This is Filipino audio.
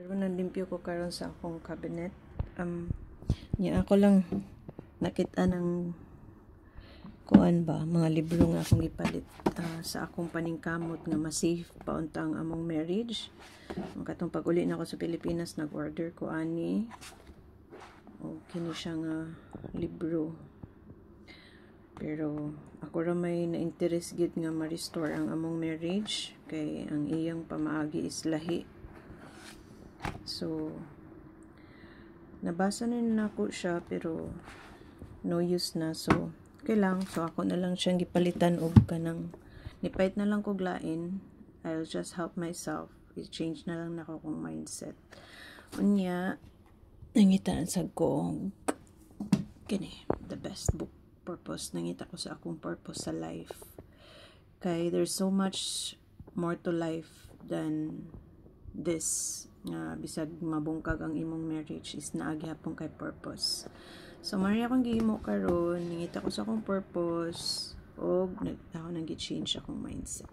Pero nalimpyo ko karon sa akong cabinet. Niya ako lang nakita ng kuan ba, mga libro nga akong ipalit sa akong paningkamot nga ma-safe paunta ang among marriage. Ang katong pag-uli na ako sa Pilipinas, nag-order ko ani. O kini siya nga libro. Pero ako ra may na-interest gid nga ma-restore ang among marriage kay ang iyang pamaagi is lahi. So nabasa na ako siya pero no use na, so okay lang. So ako na lang siyang gipalitan og kanang nipait na lang kog lain. I'll just help myself, i-change na lang nako kong mindset. Unya nangitaan sad ko kini the best book purpose, nangita ko sa akong purpose sa life, kay there's so much more to life than this nga bisag mabungkag ang imong marriage is naagi hapon kay purpose. So mari akong gihimo karon, nangita ko sa akong purpose og ako nang gi-change akong mindset.